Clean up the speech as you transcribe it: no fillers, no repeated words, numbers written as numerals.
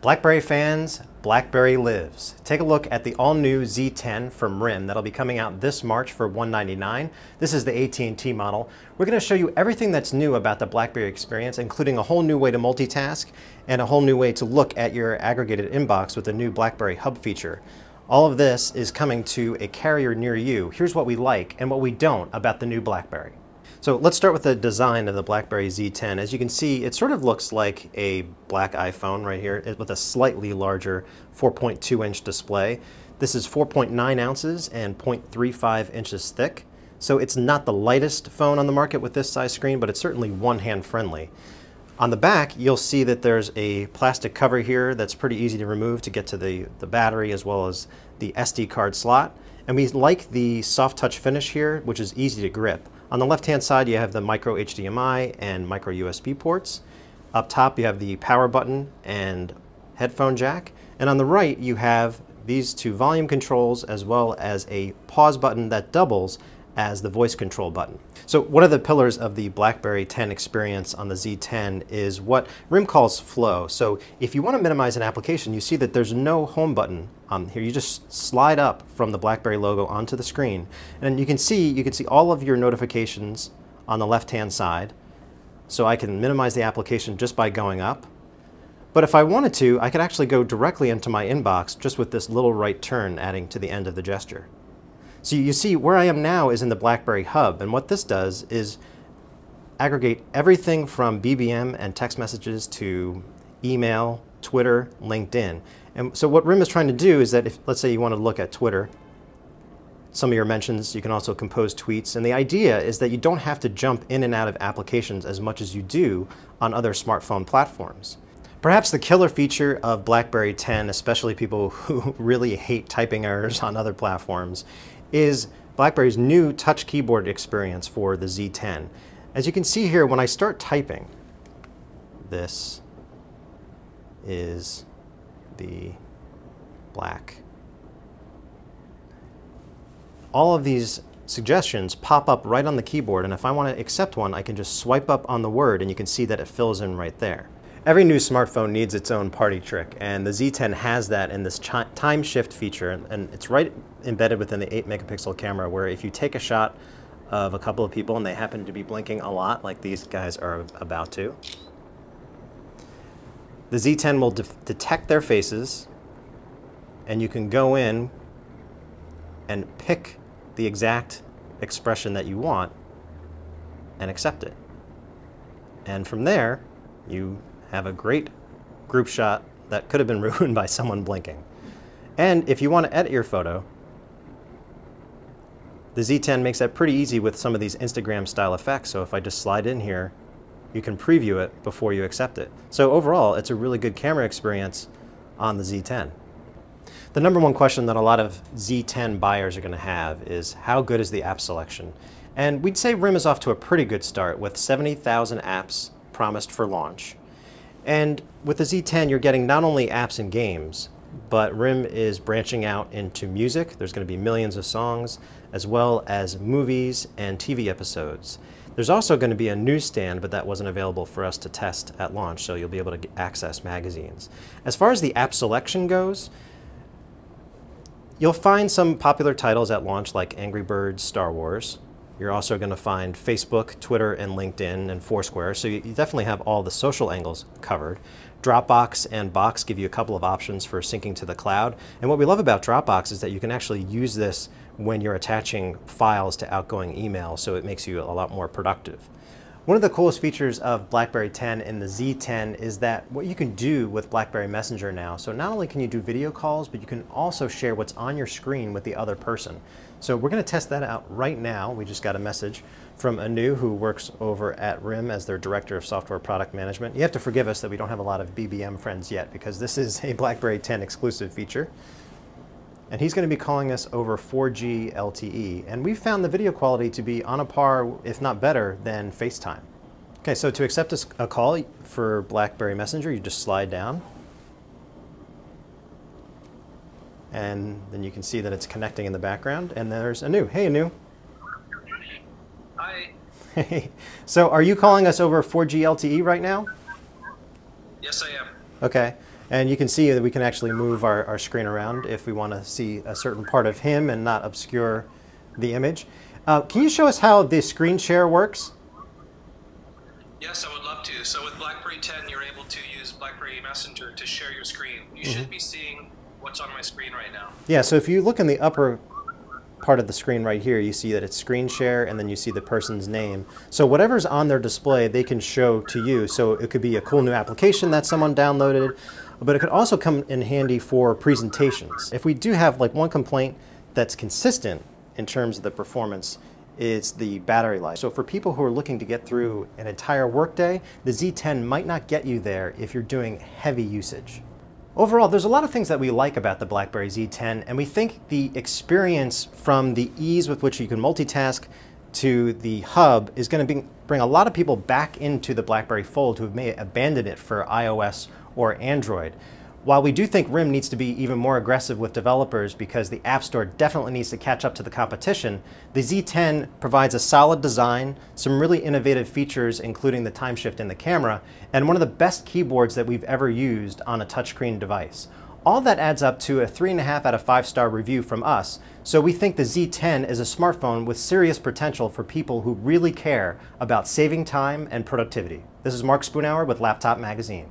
Blackberry fans, Blackberry lives. Take a look at the all-new Z10 from RIM that'll be coming out this March for $199. This is the AT&T model. We're going to show you everything that's new about the Blackberry experience, including a whole new way to multitask and a whole new way to look at your aggregated inbox with the new Blackberry Hub feature. All of this is coming to a carrier near you. Here's what we like and what we don't about the new Blackberry. So let's start with the design of the Blackberry Z10. As you can see, it sort of looks like a black iPhone right here with a slightly larger 4.2-inch display. This is 4.9 ounces and 0.35 inches thick. So it's not the lightest phone on the market with this size screen, but it's certainly one-hand friendly. On the back, you'll see that there's a plastic cover here that's pretty easy to remove to get to the battery as well as the SD card slot. And we like the soft touch finish here, which is easy to grip. On the left-hand side, you have the micro HDMI and micro USB ports. Up top, you have the power button and headphone jack. And on the right, you have these two volume controls as well as a pause button that doubles as the voice control button. So one of the pillars of the Blackberry 10 experience on the Z10 is what RIM calls flow. So if you want to minimize an application, you see that there's no home button on here. You just slide up from the Blackberry logo onto the screen, and you can see all of your notifications on the left-hand side. So I can minimize the application just by going up. But if I wanted to, I could actually go directly into my inbox just with this little right turn adding to the end of the gesture. So you see where I am now is in the Blackberry Hub, and what this does is aggregate everything from BBM and text messages to email, Twitter, LinkedIn. And so what RIM is trying to do is that if, let's say you want to look at Twitter, some of your mentions, you can also compose tweets, and the idea is that you don't have to jump in and out of applications as much as you do on other smartphone platforms. Perhaps the killer feature of Blackberry 10, especially people who really hate typing errors on other platforms, is BlackBerry's new touch keyboard experience for the Z10. As you can see here, when I start typing, this is the black. All of these suggestions pop up right on the keyboard, and if I want to accept one, I can just swipe up on the word and you can see that it fills in right there. Every new smartphone needs its own party trick, and the Z10 has that in this time shift feature, and it's right embedded within the 8-megapixel camera, where if you take a shot of a couple of people and they happen to be blinking a lot, like these guys are about to, the Z10 will detect their faces, and you can go in and pick the exact expression that you want and accept it. And from there, you have a great group shot that could have been ruined by someone blinking. And if you want to edit your photo, the Z10 makes that pretty easy with some of these Instagram style effects. So if I just slide in here, you can preview it before you accept it. So overall, it's a really good camera experience on the Z10. The number one question that a lot of Z10 buyers are going to have is, how good is the app selection? And we'd say RIM is off to a pretty good start with 70,000 apps promised for launch. And with the Z10, you're getting not only apps and games, but RIM is branching out into music. There's going to be millions of songs, as well as movies and TV episodes. There's also going to be a newsstand, but that wasn't available for us to test at launch, so you'll be able to access magazines. As far as the app selection goes, you'll find some popular titles at launch like Angry Birds, Star Wars. You're also going to find Facebook, Twitter, and LinkedIn, and Foursquare, so you definitely have all the social angles covered. Dropbox and Box give you a couple of options for syncing to the cloud. And what we love about Dropbox is that you can actually use this when you're attaching files to outgoing email, so it makes you a lot more productive. One of the coolest features of Blackberry 10 and the Z10 is that what you can do with Blackberry Messenger now. So not only can you do video calls, but you can also share what's on your screen with the other person. So we're going to test that out right now. We just got a message from Anu, who works over at RIM as their Director of Software Product Management. You have to forgive us that we don't have a lot of BBM friends yet, because this is a Blackberry 10 exclusive feature. And he's going to be calling us over 4G LTE. And we found the video quality to be on a par, if not better, than FaceTime. Okay, so to accept a call for Blackberry Messenger, you just slide down. And then you can see that it's connecting in the background. And there's Anu. Hey, Anu. Hi. Hey. So are you calling us over 4G LTE right now? Yes, I am. Okay. And you can see that we can actually move our screen around if we want to see a certain part of him and not obscure the image. Can you show us how the screen share works? Yes, I would love to. So with Blackberry 10, you're able to use Blackberry Messenger to share your screen. You should be seeing what's on my screen right now. Yeah, so if you look in the upper part of the screen right here, you see that it's screen share, and then you see the person's name. So whatever's on their display, they can show to you. So it could be a cool new application that someone downloaded, but it could also come in handy for presentations. If we do have like one complaint that's consistent in terms of the performance, is the battery life. So for people who are looking to get through an entire workday, the Z10 might not get you there if you're doing heavy usage. Overall, there's a lot of things that we like about the Blackberry Z10, and we think the experience from the ease with which you can multitask to the hub is going to bring a lot of people back into the Blackberry fold who have may abandoned it for iOS or Android. While we do think RIM needs to be even more aggressive with developers because the App Store definitely needs to catch up to the competition, the Z10 provides a solid design, some really innovative features including the time shift in the camera, and one of the best keyboards that we've ever used on a touchscreen device. All that adds up to a 3.5 out of 5-star review from us, so we think the Z10 is a smartphone with serious potential for people who really care about saving time and productivity. This is Mark Spoonhour with Laptop Magazine.